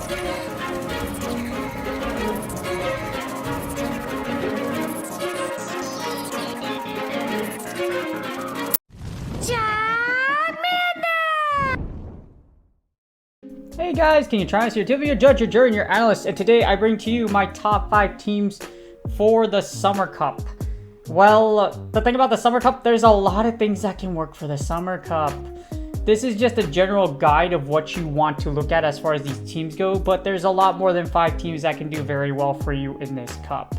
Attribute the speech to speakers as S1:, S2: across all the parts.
S1: Hey guys, King of Triumphs here, to be your judge, your jury, and your analyst, and today I bring to you my top 5 teams for the Summer Cup. Well, the thing about the Summer Cup, there's a lot of things that can work for the Summer Cup. This is just a general guide of what you want to look at as far as these teams go, but there's a lot more than 5 teams that can do very well for you in this cup.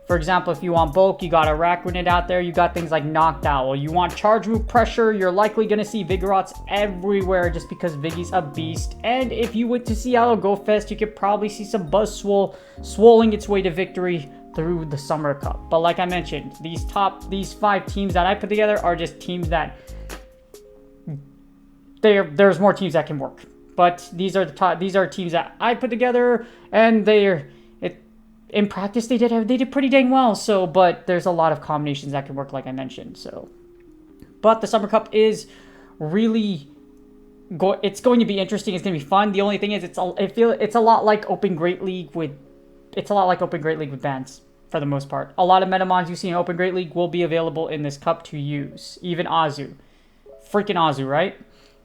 S1: For example, if you want bulk, you got Arachnid out there, you got things like Knocked Owl. You want charge move pressure, you're likely going to see Vigoroths everywhere just because Viggy's a beast. And if you went to Seattle Go Fest, you could probably see some Buzzswole swolling its way to victory through the Summer Cup. But like I mentioned, these 5 teams that I put together are just teams that there's more teams that can work. But these are teams that I put together, and in practice, they did pretty dang well. So, but there's a lot of combinations that can work, like I mentioned. So, but the Summer Cup is really it's going to be interesting. It's going to be fun. The only thing is, it's a lot like Open Great League with bans for the most part. A lot of metamons you see in Open Great League will be available in this cup to use. Even Azu, freaking Azu, right?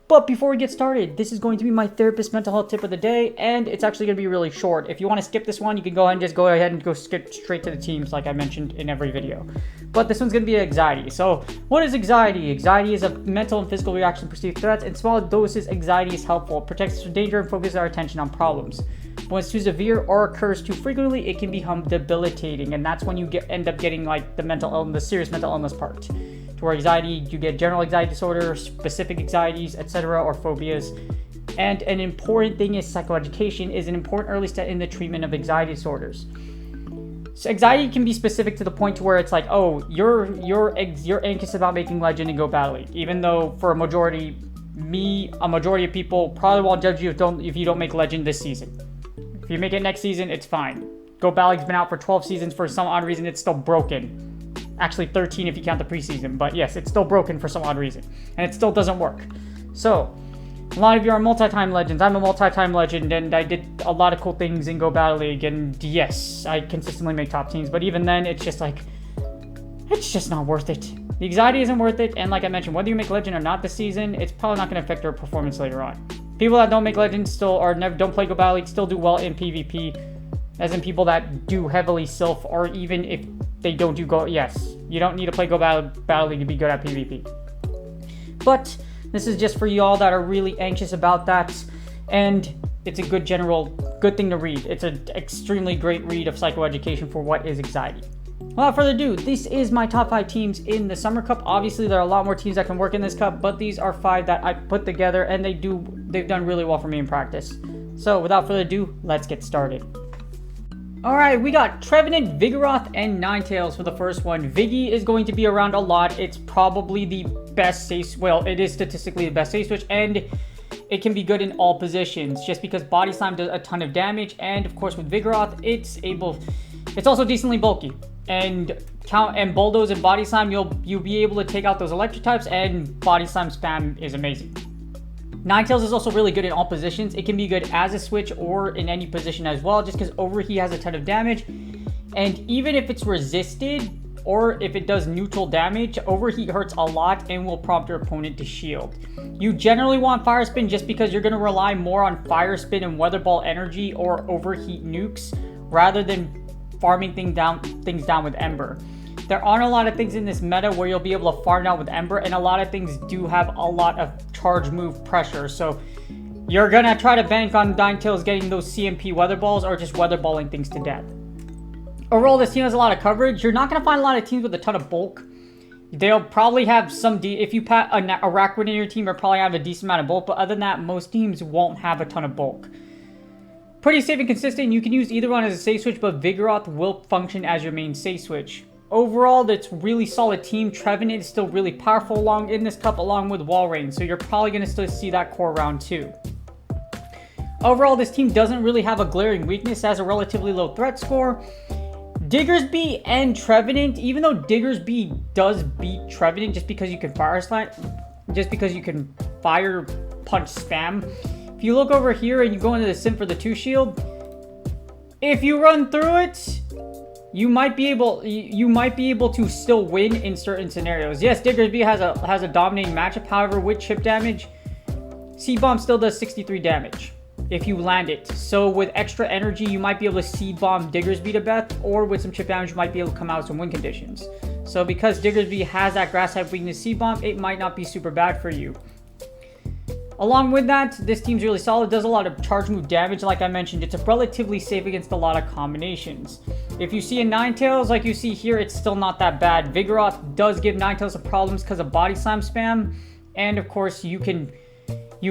S1: But before we get started, this is going to be my therapist mental health tip of the day, and it's actually going to be really short. If you want to skip this one, you can go ahead and skip straight to the teams like I mentioned in every video. But this one's going to be anxiety. So what is anxiety? Anxiety is a mental and physical reaction to perceived threats. In small doses, anxiety is helpful. It protects us from danger and focuses our attention on problems. But when it's too severe or occurs too frequently, it can become debilitating, and that's when you end up getting like the serious mental illness part. Where anxiety, you get general anxiety disorder, specific anxieties, etc., or phobias. And an important thing is psychoeducation is an important early step in the treatment of anxiety disorders. So anxiety can be specific to the point to where it's like, oh, you're anxious about making Legend and Go Battle League, even though for a majority of people probably won't judge you if you don't make Legend this season. If you make it next season, it's fine. Go Battle League's been out for 12 seasons. For some odd reason, it's still broken. Actually 13 if you count the preseason, but yes, it's still broken for some odd reason, and it still doesn't work. So, a lot of you are multi-time legends. I'm a multi-time legend, and I did a lot of cool things in Go Battle League, and yes, I consistently make top teams, but even then, it's just not worth it. The anxiety isn't worth it, and like I mentioned, whether you make legend or not this season, it's probably not going to affect your performance later on. People that don't make legend don't play Go Battle League still do well in PvP, as in people that do heavily Sylph, or even if they don't do Go. Yes, you don't need to play Go Battle League to be good at PvP. But this is just for y'all that are really anxious about that, and it's a good thing to read. It's an extremely great read of psychoeducation for what is anxiety. Without further ado, this is my top 5 teams in the Summer Cup. Obviously, there are a lot more teams that can work in this cup, but these are 5 that I put together, and they've done really well for me in practice. So without further ado, let's get started. Alright, we got Trevenant, Vigoroth, and Ninetales for the first one. Viggy is going to be around a lot. It's probably the best safe, well, it is statistically the best safe switch, and it can be good in all positions, just because Body Slam does a ton of damage, and of course with Vigoroth, it's also decently bulky. And Bulldoze and Body Slam, you'll be able to take out those electric types, and Body Slam spam is amazing. Ninetales is also really good in all positions. It can be good as a switch or in any position as well, just because Overheat has a ton of damage. And even if it's resisted or if it does neutral damage, Overheat hurts a lot and will prompt your opponent to shield. You generally want Fire Spin just because you're going to rely more on Fire Spin and Weather Ball energy or Overheat nukes rather than farming things down with Ember. There aren't a lot of things in this meta where you'll be able to farm down with Ember, and a lot of things do have a lot of charge move pressure. So you're going to try to bank on Ninetales getting those CMP Weather Balls or just Weather Balling things to death. Overall, this team has a lot of coverage. You're not going to find a lot of teams with a ton of bulk. They'll probably have if you pat a Arachnid in your team, they'll probably have a decent amount of bulk, but other than that, most teams won't have a ton of bulk. Pretty safe and consistent. You can use either one as a safe switch, but Vigoroth will function as your main safe switch. Overall, that's really solid team. Trevenant is still really powerful in this cup along with Walrein, so you're probably going to still see that core round 2. Overall, this team doesn't really have a glaring weakness, has a relatively low threat score. Diggersby and Trevenant, even though Diggersby does beat Trevenant just because you can fire punch spam, If you look over here and you go into the sim for the 2 shield, if you run through it, you might be able to still win in certain scenarios. Yes, Diggersby has a dominating matchup. However, with chip damage, Seed Bomb still does 63 damage if you land it. So with extra energy, you might be able to Seed Bomb Diggersby to death, or with some chip damage, you might be able to come out with some win conditions. So because Diggersby has that grass type weakness Seed Bomb, it might not be super bad for you. Along with that, this team's really solid, does a lot of charge move damage. Like I mentioned, it's relatively safe against a lot of combinations. If you see a Ninetales like you see here, it's still not that bad. Vigoroth does give Ninetales some problems because of body slam spam. And of course, you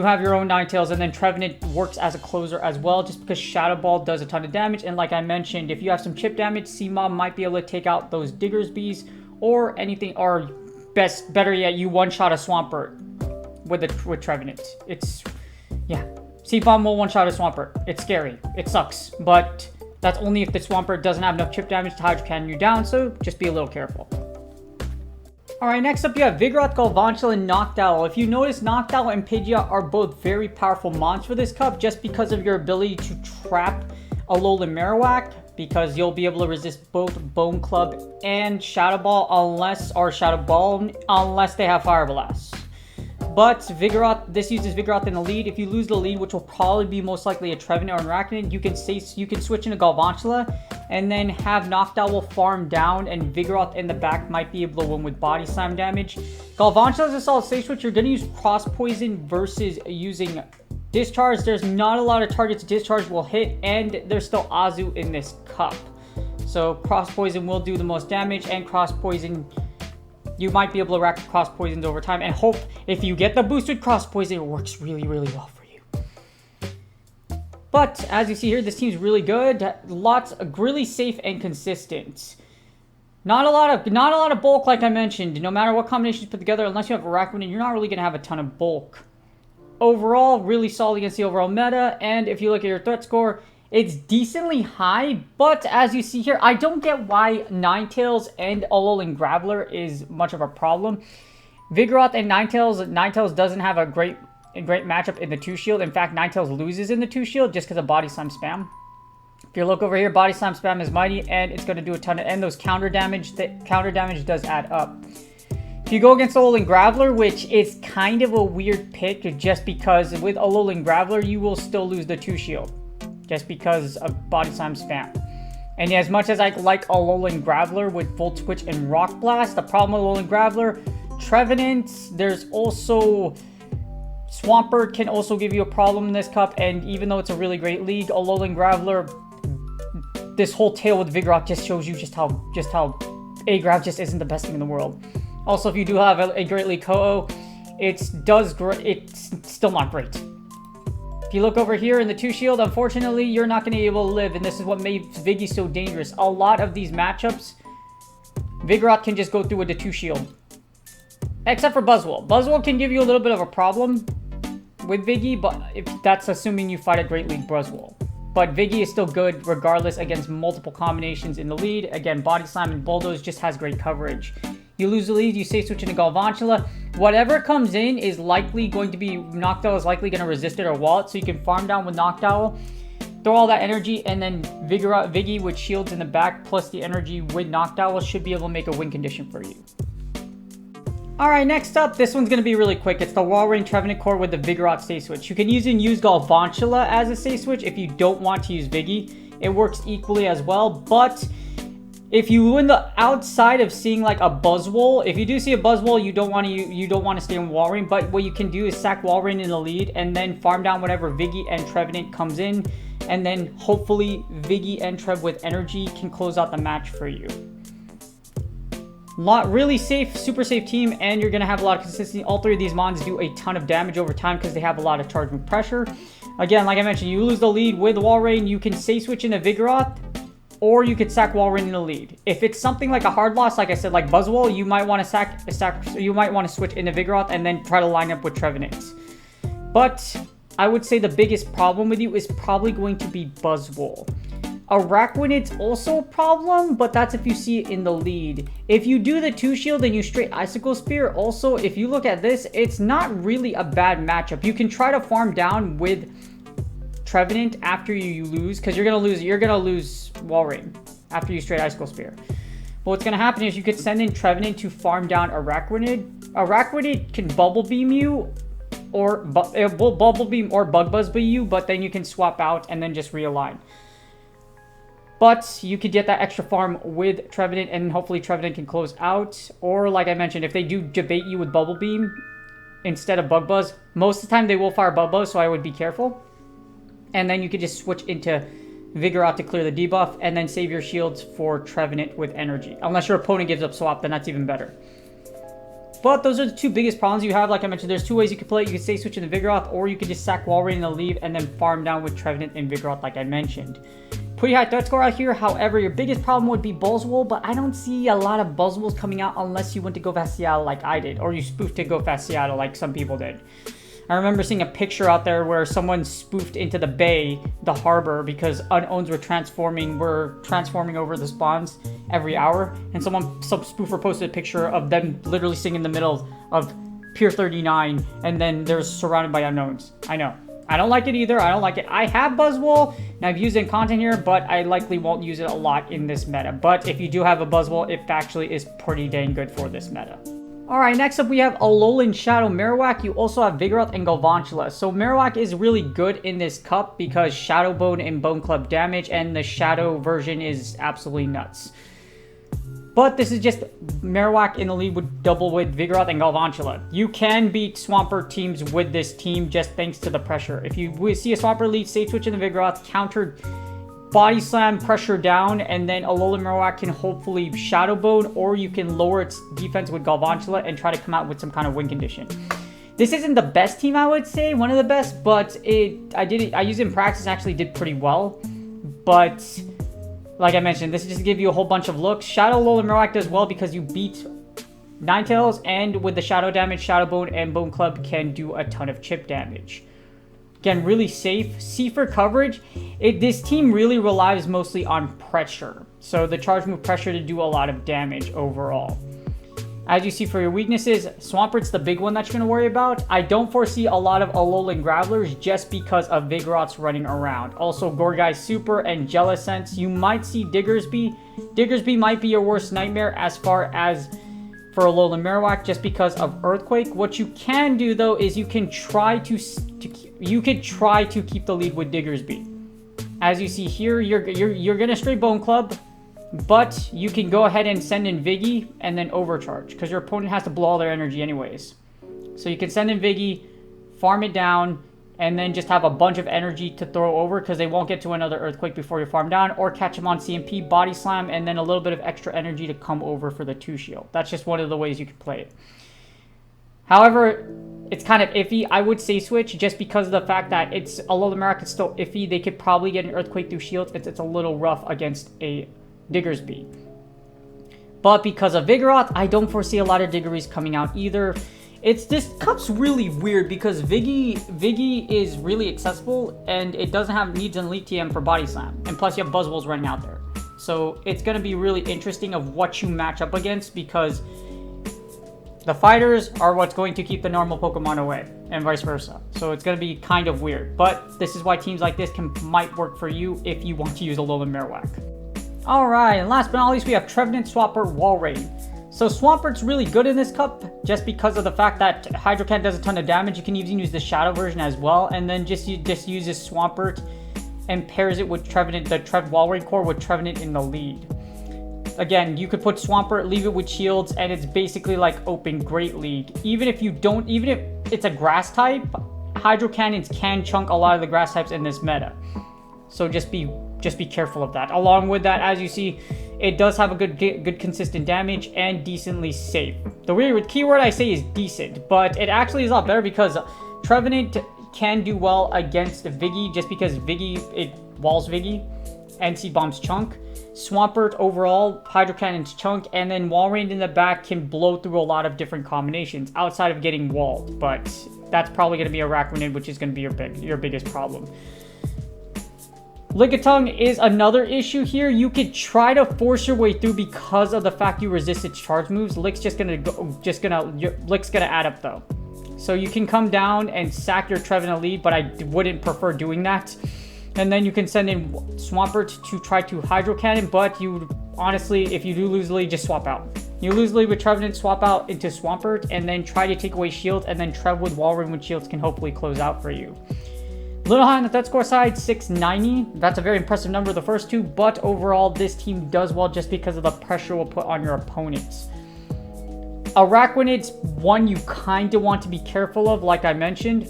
S1: have your own Ninetales, and then Trevenant works as a closer as well, just because Shadow Ball does a ton of damage. And like I mentioned, if you have some chip damage, C-Mob might be able to take out those Diggersbees or anything, or better yet, you one-shot a Swampert with Trevenant. Yeah. C-Bomb will one-shot a Swampert. It's scary. It sucks. But that's only if the Swampert doesn't have enough chip damage to hydro you down, so just be a little careful. Alright, next up you have Vigoroth, Galvantula, and Noctowl. If you notice, Noctowl and Pidgeot are both very powerful mons for this cup just because of your ability to trap Alolan Marowak, because you'll be able to resist both Bone Club and Shadow Ball unless they have Fire Blast. But Vigoroth, this uses Vigoroth in the lead. If you lose the lead, which will probably be most likely a Trevenant or an Arachnid, you can switch into Galvantula and then have Noctowl farm down, and Vigoroth in the back might be able to win with body slam damage. Galvantula is a solid safe switch. You're going to use Cross Poison versus using Discharge. There's not a lot of targets Discharge will hit, and there's still Azu in this cup. So Cross Poison will do the most damage, and Cross Poison, you might be able to rack Cross Poisons over time, and hope if you get the boosted Cross Poison, it works really, really well for you. But as you see here, this team's really good. Lots of really safe and consistent. Not a lot of bulk, like I mentioned. No matter what combinations you put together, unless you have Arachnid, you're not really going to have a ton of bulk. Overall, really solid against the overall meta, and if you look at your threat score, it's decently high, but as you see here, I don't get why Ninetales and Alolan Graveler is much of a problem. Vigoroth and Ninetales doesn't have a great matchup in the 2 shield. In fact, Ninetales loses in the 2 shield just because of body slam spam. If you look over here, body slam spam is mighty, and it's going to do a ton of, and those counter damage does add up. If you go against Alolan Graveler, which is kind of a weird pick, just because with Alolan Graveler, you will still lose the 2 shield. Just because of body slam spam. And as much as I like Alolan Graveler with Volt Switch and Rock Blast, the problem with Alolan Graveler, Trevenant, there's also Swampert can also give you a problem in this cup, and even though it's a really great league, Alolan Graveler, this whole tail with Vigoroth just shows you just how Agrav just isn't the best thing in the world. Also, if you do have a Great League Ko-Oh, it's still not great. If you look over here in the 2 shield, unfortunately, you're not going to be able to live, and this is what made Viggy so dangerous. A lot of these matchups, Vigoroth can just go through with the 2 shield. Except for Buzzwole. Buzzwole can give you a little bit of a problem with Viggy, but if that's assuming you fight a Great League Buzzwole. But Viggy is still good regardless against multiple combinations in the lead. Again, Body Slam and Bulldoze just has great coverage. You lose the lead, you say switch into Galvantula. Whatever comes in is likely going to be, Noctowl is likely going to resist it or wall it, so you can farm down with Noctowl, throw all that energy, and then Viggy with shields in the back plus the energy with Noctowl should be able to make a win condition for you. Alright, next up, this one's going to be really quick. It's the Walrein Trevenant core with the Vigoroth Stay Switch. You can even use Galvantula as a Stay Switch if you don't want to use Viggy. It works equally as well, but if you in the outside of seeing like a Buzzwole, if you do see a Buzzwole, you don't want to stay on Walrein, but what you can do is sack Walrein in the lead and then farm down whatever Viggy and Trevenant comes in, and then hopefully Viggy and Trev with energy can close out the match for you. Really safe, super safe team, and you're going to have a lot of consistency. All 3 of these mons do a ton of damage over time because they have a lot of charge move pressure. Again, like I mentioned, you lose the lead with Walrein, you can say switch into Vigoroth, or you could sack Walrein in the lead. If it's something like a hard loss, like I said, like Buzzwole, you might want to you might want to switch into Vigoroth and then try to line up with Trevenant. But I would say the biggest problem with you is probably going to be Buzzwole. Arachnid's also a problem, but that's if you see it in the lead. If you do the 2 shield and you straight Icicle Spear, also, if you look at this, it's not really a bad matchup. You can try to farm down with Trevenant after you lose, because you're gonna lose Wall Rain after you straight Icicle Spear. But what's gonna happen is you could send in Trevenant to farm down Araquanid. Araquanid can Bubble Beam you, or it will Bubble Beam or Bug Buzz by you, but then you can swap out and then just realign. But you could get that extra farm with Trevenant, and hopefully Trevenant can close out. Or like I mentioned, if they do debate you with Bubble Beam instead of Bug Buzz, most of the time they will fire Bug Buzz, so I would be careful. And then you could just switch into Vigoroth to clear the debuff, and then save your shields for Trevenant with energy. Unless your opponent gives up swap, then that's even better. But those are the two biggest problems you have. Like I mentioned, there's two ways you can play it. You can stay switch into Vigoroth, or you could just sack Wall Rain in the leave and then farm down with Trevenant and Vigoroth like I mentioned. Pretty high threat score out here. However, your biggest problem would be Buzzwole, but I don't see a lot of Buzzwoles coming out unless you went to Go Fast Seattle like I did, or you spoofed to Go Fast Seattle like some people did. I remember seeing a picture out there where someone spoofed into the bay, the harbor, because unowns were transforming over the spawns every hour, and some spoofer posted a picture of them literally sitting in the middle of Pier 39, and then they're surrounded by unknowns. I know. I don't like it either. I don't like it. I have Buzzwole, and I've used it in content here, but I likely won't use it a lot in this meta. But if you do have a Buzzwole, it actually is pretty dang good for this meta. Alright, next up we have Alolan Shadow Marowak. You also have Vigoroth and Galvantula. So Marowak is really good in this cup because Shadow Bone and Bone Club damage, and the Shadow version is absolutely nuts. But this is just Marowak in the lead with double with Vigoroth and Galvantula. You can beat Swampert teams with this team just thanks to the pressure. If you see a Swampert lead, safe switch in the Vigoroth, counter Body Slam, pressure down, and then Alolan Marowak can hopefully Shadow Bone, or you can lower its defense with Galvantula and try to come out with some kind of win condition. This isn't the best team, I would say, one of the best, but I used it in practice, actually did pretty well. But like I mentioned, this is just to give you a whole bunch of looks. Shadow Alolan Marowak does well because you beat Ninetales, and with the Shadow damage, Shadow Bone and Bone Club can do a ton of chip damage. Again, really safe. C for coverage. This team really relies mostly on pressure. So the charge move pressure to do a lot of damage overall. As you see for your weaknesses, Swampert's the big one that you're going to worry about. I don't foresee a lot of Alolan Gravelers just because of Vigoroth's running around. Also, Gorgai Super and Jellicent. You might see Diggersby. Diggersby might be your worst nightmare as far as for Alolan Marowak just because of Earthquake. What you can do though is you can try to keep the lead with Diggersby. As you see here, you're gonna stray Bone Club, but you can go ahead and send in Viggy and then overcharge because your opponent has to blow all their energy anyways. So you can send in Viggy, farm it down, and then just have a bunch of energy to throw over because they won't get to another Earthquake before you farm down, or catch them on CMP, Body Slam, and then a little bit of extra energy to come over for the 2 shield. That's just one of the ways you can play it. However, it's kind of iffy. I would say switch just because of the fact that it's Alolan Marowak is still iffy. They could probably get an Earthquake through shields. It's a little rough against a Diggersby. But because of Vigoroth, I don't foresee a lot of Diggeries coming out either. This cup's really weird because Viggy is really accessible, and it doesn't have needs an Elite TM for Body Slam. And plus you have Buzzwoles running out there. So it's going to be really interesting of what you match up against, because the fighters are what's going to keep the normal Pokemon away, and vice versa. So it's going to be kind of weird. But this is why teams like this might work for you if you want to use Alolan Marowak. Alright, and last but not least we have Trevenant, Swampert, Walrein. So Swampert's really good in this cup just because of the fact that Hydrocat does a ton of damage. You can even use the Shadow version as well, and then just uses Swampert and pairs it with Trevenant, the Walrein core with Trevenant in the lead. Again, you could put Swampert, leave it with shields, and it's basically like open Great League. Even if it's a grass type, Hydro Cannons can chunk a lot of the grass types in this meta. So just be careful of that. Along with that, as you see, it does have a good consistent damage and decently safe. The weird keyword I say is decent, but it actually is a lot better because Trevenant can do well against Viggy just because it walls Viggy and Seed Bombs chunk. Swampert overall, Hydro Cannons chunk, and then Walrein in the back can blow through a lot of different combinations outside of getting walled, but that's probably going to be a Araquanid, which is going to be your biggest problem. Lickitung is another issue here. You could try to force your way through because of the fact you resist its charge moves. Lick's gonna add up though. So you can come down and sack your Trevenant lead, but I wouldn't prefer doing that. And then you can send in Swampert to try to Hydro Cannon, but you honestly, if you do lose the lead, just swap out. You lose the lead with Trevenant, swap out into Swampert, and then try to take away shields, and then Trev with Walrein with shields can hopefully close out for you. A little high on the threat score side, 690. That's a very impressive number, the first two, but overall, this team does well just because of the pressure we'll put on your opponents. Araquanid's one you kind of want to be careful of, like I mentioned.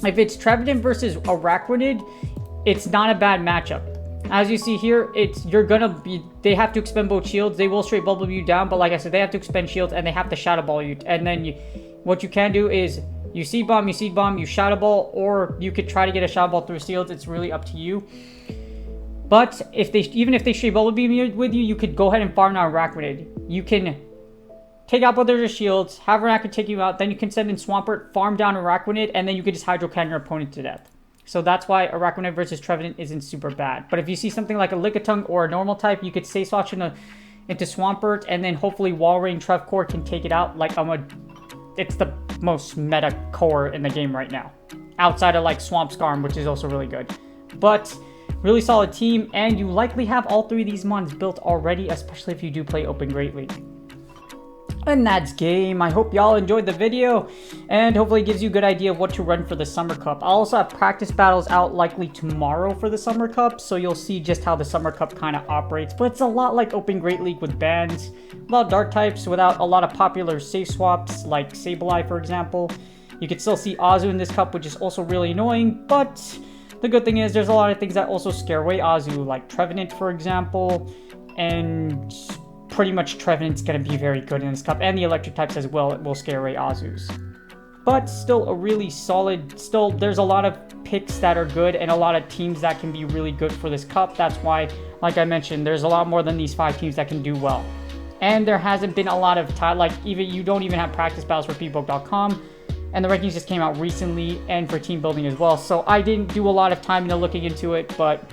S1: If it's Trevenant versus Araquanid, it's not a bad matchup. As you see here, they have to expend both shields. They will straight bubble you down, but like I said, they have to expend shields and they have to shadow ball you. And then what you can do is you seed bomb, you shadow ball, or you could try to get a shadow ball through shields. It's really up to you. But even if they straight bubble beam with you, you could go ahead and farm down Araquanid. You can take out both of their shields, have Araquanid take you out, then you can send in Swampert, farm down Araquanid, and then you can just Hydro Cannon your opponent to death. So that's why Araquanid versus Trevenant isn't super bad. But if you see something like a Lickitung or a normal type, you could Stay Swatch into Swampert, and then hopefully Walrein Trevcore can take it out. Like it's the most meta core in the game right now. Outside of like Swamp Scarm, which is also really good. But really solid team, and you likely have all three of these mons built already, especially if you do play Open Great League. And that's game. I hope y'all enjoyed the video, and hopefully it gives you a good idea of what to run for the Summer Cup. I'll also have practice battles out likely tomorrow for the Summer Cup, so you'll see just how the Summer Cup kind of operates. But it's a lot like Open Great League with bans, a lot of dark types without a lot of popular safe swaps like Sableye, for example. You can still see Azu in this cup, which is also really annoying, but the good thing is there's a lot of things that also scare away Azu, like Trevenant, for example, and pretty much Trevenant's going to be very good in this cup, and the electric types as well, it will scare away Azus. But still a really solid, there's a lot of picks that are good and a lot of teams that can be really good for this cup. That's why, like I mentioned, there's a lot more than these 5 teams that can do well. And there hasn't been a lot of time, like you don't even have practice battles for pbook.com, and the rankings just came out recently, and for team building as well. So I didn't do a lot of time into looking into it, but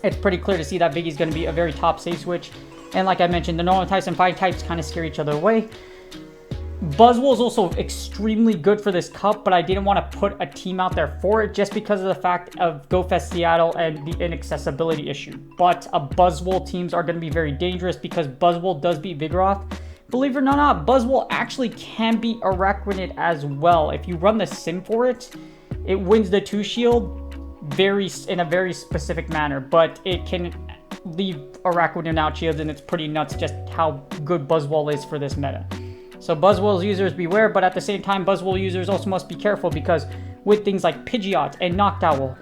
S1: it's pretty clear to see that Biggie's going to be a very top safe switch. And like I mentioned, the normal types and fighting types kind of scare each other away. Buzzwole is also extremely good for this cup, but I didn't want to put a team out there for it just because of the fact of GoFest Seattle and the inaccessibility issue. But Buzzwole teams are going to be very dangerous because Buzzwole does beat Vigoroth. Believe it or not, Buzzwole actually can beat Araquanid as well. If you run the sim for it, it wins the 2 shield in a very specific manner, but it can leave Araquanid out shields, and it's pretty nuts just how good Buzzwole is for this meta. So Buzzwole users beware, but at the same time, Buzzwole users also must be careful because with things like Pidgeot and Noctowl,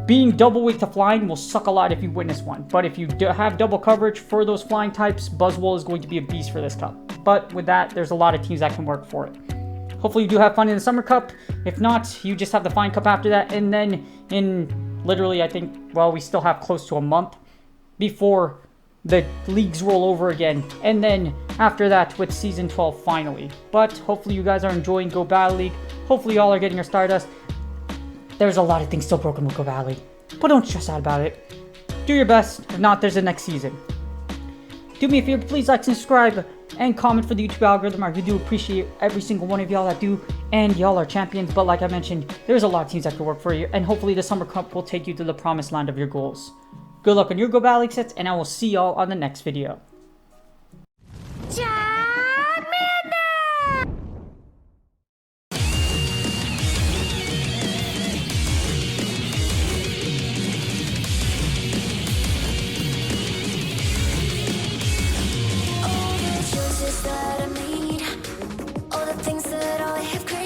S1: being double weak to flying will suck a lot if you witness one. But if you have double coverage for those flying types, Buzzwole is going to be a beast for this cup. But with that, there's a lot of teams that can work for it. Hopefully you do have fun in the Summer Cup. If not, you just have the Fine Cup after that. And then in literally, I think, well, we still have close to a month before the leagues roll over again, and then after that with season 12 finally. But hopefully you guys are enjoying Go Battle League. Hopefully y'all are getting your Stardust. There's a lot of things still broken with Go Battle League, but don't stress out about it. Do your best. If not, there's a next season. Do me a favor, please like, subscribe, and comment for the YouTube algorithm. I really do appreciate every single one of y'all that do, and y'all are champions. But like I mentioned, there's a lot of teams that could work for you, and hopefully the Summer Cup will take you to the promised land of your goals. Good luck on your Go Battle League sets, and I will see y'all on the next video.
S2: That I made, all the things that I have created.